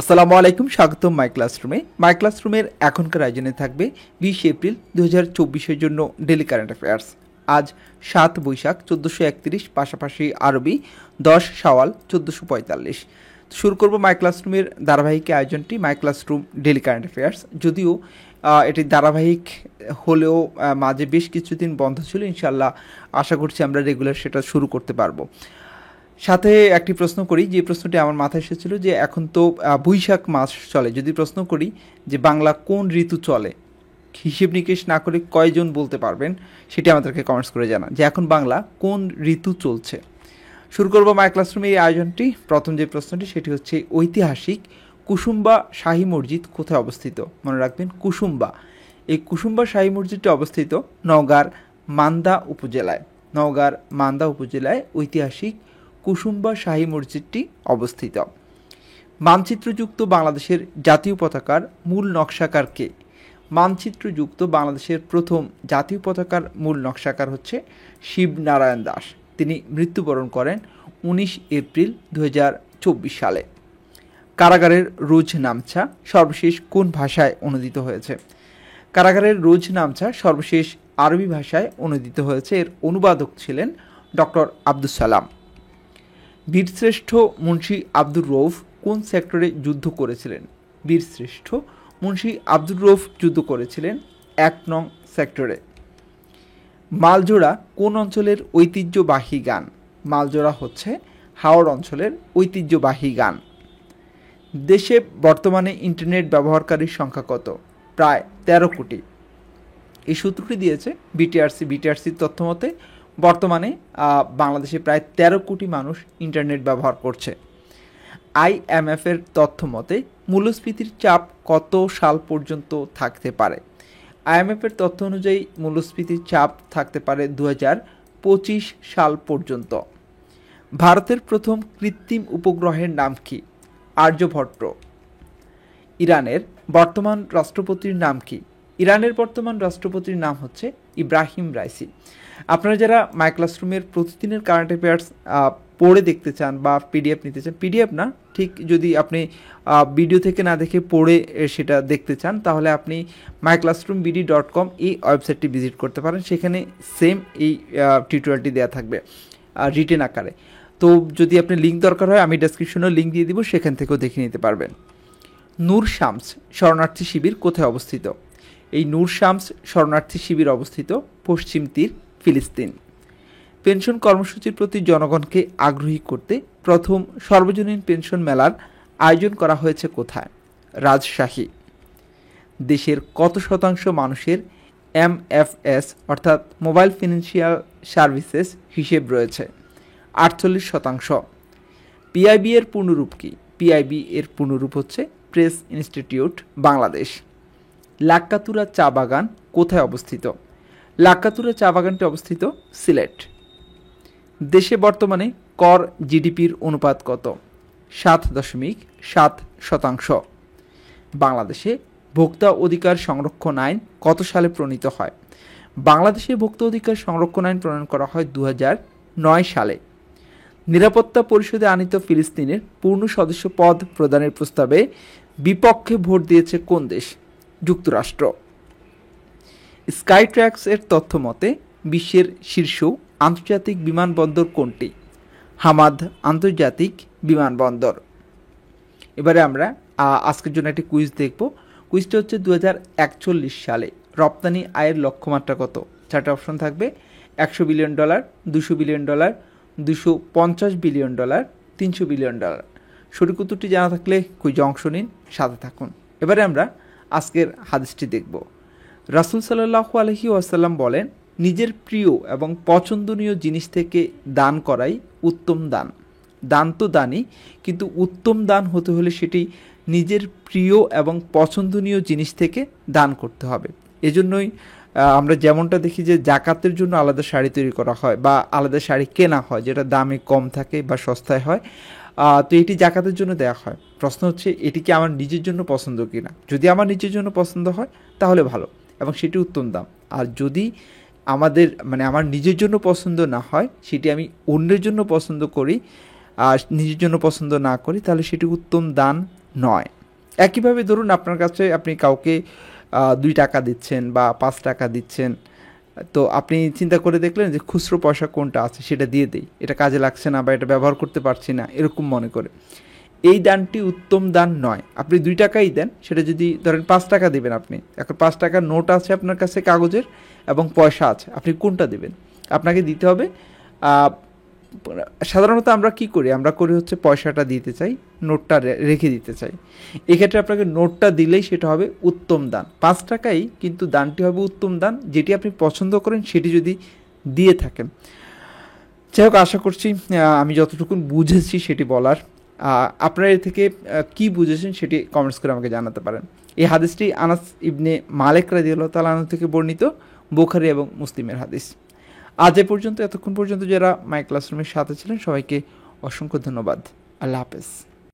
আসসালামু আলাইকুম, স্বাগতম মাই ক্লাসরুমে। মাই ক্লাসরুমের এখনকার আয়োজনে থাকবে 20 এপ্রিল 2024-এর জন্য ডেলি কারেন্ট অ্যাফেয়ার্স। আজ 7 বৈশাখ 1431, পাশাপাশি আরবি 10 শাওয়াল 1445। শুরু করব মাই ক্লাসরুমের ধারাবাহিক আয়োজনটি, my classroom daily current affairs. যদিও এটি ধারাবাহিক হলেও মাঝে বেশ কিছুদিন বন্ধ ছিল, ইনশাল্লাহ আশা করছি আমরা রেগুলার সেটা শুরু করতে পারবো। সাথে একটি প্রশ্ন করি, যে প্রশ্নটি আমার মাথায় এসেছিল যে এখন তো বৈশাখ মাস চলে, যদি প্রশ্ন করি যে বাংলা কোন ঋতু চলে, হিসেব নিকেশ না করে কয়জন বলতে পারবেন সেটি আমাদেরকে কমেন্টস করে জানান যে এখন বাংলা কোন ঋতু চলছে। শুরু করবো মাই ক্লাসরুমে এই আয়োজনটি। প্রথম যে প্রশ্নটি সেটি হচ্ছে ঐতিহাসিক কুসুম্বা শাহী মসজিদ কোথায় অবস্থিত? মনে রাখবেন কুসুম্বা। এই কুসুম্বা শাহী মসজিদটি অবস্থিত নওগাঁর মান্দা উপজেলায়। নওগাঁর মান্দা উপজেলায় ঐতিহাসিক কুসুম্বা শাহী মসজিদটি অবস্থিত। মানচিত্রযুক্ত বাংলাদেশের জাতীয় পতাকার মূল নকশাকার কে? মানচিত্রযুক্ত বাংলাদেশের প্রথম জাতীয় পতাকার মূল নকশাকার হচ্ছে শিবনারায়ণ দাস। তিনি মৃত্যুবরণ করেন 19 এপ্রিল 2024 সালে। কারাগারের রোজ নামছা সর্বশেষ কোন ভাষায় অনুদিত হয়েছে? কারাগারের রোজ নামছা সর্বশেষ আরবি ভাষায় অনুদিত হয়েছে। এর অনুবাদক ছিলেন ডক্টর আব্দুস সালাম। বীরশ্রেষ্ঠ মুন্সি আব্দুর রৌফ কোন সেক্টরে যুদ্ধ করেছিলেন? বীরশ্রেষ্ঠ মুন্সি আব্দুর রৌফ যুদ্ধ করেছিলেন 1 নং সেক্টরে। মালজোড়া কোন অঞ্চলের ঐতিহ্যবাহী গান? মালজোড়া হচ্ছে হাওড় অঞ্চলের ঐতিহ্যবাহী গান। দেশে বর্তমানে ইন্টারনেট ব্যবহারকারীর সংখ্যা কত? প্রায় 13 কোটি। এই সূত্রটি দিয়েছে বিটিআরসির তথ্য মতে বর্তমানে বাংলাদেশে প্রায় 13 কোটি মানুষ ইন্টারনেট ব্যবহার করছে। আইএমএফের তথ্য মতে মূল্যস্ফীতির চাপ কত সাল পর্যন্ত থাকতে পারে? আইএমএফের তথ্য অনুযায়ী মূল্যস্ফীতির চাপ থাকতে পারে 2025 সাল পর্যন্ত। ভারতের প্রথম কৃত্রিম উপগ্রহের নাম কি? আর্যভট্ট। ইরানের বর্তমান রাষ্ট্রপতির নাম কি? ইরানের বর্তমান রাষ্ট্রপতির নাম হচ্ছে ইব্রাহিম রাইসি। আপনারা যারা মাই ক্লাসরুমের প্রতিদিনের কারেন্ট অ্যাফেয়ার্স পড়ে দেখতে চান বা পিডিএফ নিতে চান, পিডিএফ না ঠিক, যদি আপনি ভিডিও থেকে না দেখে পড়ে সেটা দেখতে চান তাহলে আপনি myclassroombd.com এই ওয়েবসাইটটি ভিজিট করতে পারেন। সেখানে সেম এই টিউটোরিয়ালটি দেওয়া থাকবে রিটেন আকারে। তো যদি আপনি লিঙ্ক দরকার হয় আমি ডেসক্রিপশনেও লিঙ্ক দিয়ে দিব, সেখান থেকেও দেখে নিতে পারবেন। নূর শামস শরণার্থী শিবির কোথায় অবস্থিত? এই নূর শামস শরণার্থী শিবির অবস্থিত পশ্চিম তীর, ফিলিস্তিন। পেনশন কর্মসূচির প্রতি জনগণকে আগ্রহী করতে প্রথম সর্বজনীন পেনশন মেলার আয়োজন করা হয়েছে কোথায়? রাজশাহী। দেশের কত শতাংশ মানুষের এমএফএস অর্থাৎ মোবাইল ফিনান্সিয়াল সার্ভিসেস হিসেব রয়েছে? 48%। পিআইবি এর পূর্ণরূপ কি? পিআইবি এর পূর্ণরূপ হচ্ছে প্রেস ইনস্টিটিউট বাংলাদেশ। লাক্কাতুরা চা বাগান কোথায় অবস্থিত? লাক্কাতুরা চা বাগানটি অবস্থিত সিলেট। দেশে বর্তমানে কর জিডিপির অনুপাত কত? 7.7%। বাংলাদেশে ভোক্তা অধিকার সংরক্ষণ আইন কত সালে প্রণীত হয়? বাংলাদেশে ভোক্তা অধিকার সংরক্ষণ আইন প্রণয়ন করা হয় 2009 সালে। নিরাপত্তা পরিষদে আনীত ফিলিস্তিনের পূর্ণ সদস্য পদ প্রদানের প্রস্তাবে বিপক্ষে ভোট দিয়েছে কোন দেশ? যুক্তরাষ্ট্র। স্কাইট্র্যাক্স এর তথ্য মতে বিশ্বের শীর্ষ আন্তর্জাতিক বিমানবন্দর কোনটি? হামাদ আন্তর্জাতিক বিমানবন্দর। এবারে আমরা আজকের জন্য একটি কুইজ দেখব। কুইজটা হচ্ছে 2041 সালে রপ্তানি আয়ের লক্ষ্যমাত্রা কত? 4টা অপশন থাকবে: $100 বিলিয়ন, $200 বিলিয়ন, $250 বিলিয়ন, $300 বিলিয়ন। সঠিক উত্তরটি জানা থাকলে কুইজে অংশ নিন, সাথে থাকুন। এবারে আমরা আজকের হাদিসটি দেখব। রাসূল সাল্লাল্লাহু আলাইহি ওয়াসাল্লাম বলেন, নিজের প্রিয় এবং পছন্দনীয় জিনিস থেকে দান করাই উত্তম দান। দান তো দানই, কিন্তু উত্তম দান হতে হলে সেটি নিজের প্রিয় এবং পছন্দনীয় জিনিস থেকে দান করতে হবে। এজন্যই আমরা যেমনটা দেখি যে জাকাতের জন্য আলাদা শাড়ি তৈরি করা হয় বা আলাদা শাড়ি কেনা হয় যেটা দামে কম থাকে বা সস্তায় হয়। তো এটি জাকাতের জন্য দেওয়া হয়। প্রশ্ন হচ্ছে এটি কি আমার নিজের জন্য পছন্দ কিনা? যদি আমার নিজের জন্য পছন্দ হয় তাহলে ভালো এবং সেটি উত্তম দাম। আর যদি আমার নিজের জন্য পছন্দ না হয়, সেটি আমি অন্যের জন্য পছন্দ করি আর নিজের জন্য পছন্দ না করি, তাহলে সেটি উত্তম দান নয়। একইভাবে ধরুন আপনার কাছে আপনি কাউকে 2 টাকা দিচ্ছেন বা 5 টাকা দিচ্ছেন, তো আপনি চিন্তা করে দেখলেন যে খুচরো পয়সা কোনটা আছে সেটা দিয়ে দেই, এটা কাজে লাগছে না বা এটা ব্যবহার করতে পারছি না, এরকম মনে করে। এই দানটি উত্তম দান নয়। আপনি 2 টাকাই দেন, সেটা যদি ধরেন 5 টাকা দেবেন আপনি, এখন 5 টাকার নোট আছে আপনার কাছে কাগজের এবং পয়সা আছে, আপনি কোনটা দেবেন? আপনাকে দিতে হবে সাধারণত আমরা কি করি, আমরা করি হচ্ছে পয়সাটা দিতে চাই, নোটটা রেখে দিতে চাই। এক্ষেত্রে আপনাকে নোটটা দিলেই সেটা হবে উত্তম দান। 5 টাকাই কিন্তু দানটি হবে উত্তম দান, যেটি আপনি পছন্দ করেন সেটি যদি দিয়ে থাকেন। যাই হোক, আশা করছি আমি যতটুকু বুঝেছি সেটি বলার। আপনারা এর থেকে কী বুঝেছেন সেটি কমেন্টস করে আমাকে জানাতে পারেন। এই হাদিসটি আনাস ইবনে মালিক রাদিয়াল্লাহু তাআলা আনহু থেকে বর্ণিত, বুখারী এবং মুসলিমের হাদিস। আজ এ পর্যন্ত, এতক্ষণ পর্যন্ত যারা মাই ক্লাসরুমের সাথে ছিলেন সবাইকে অসংখ্য ধন্যবাদ। আল্লাহ হাফেজ।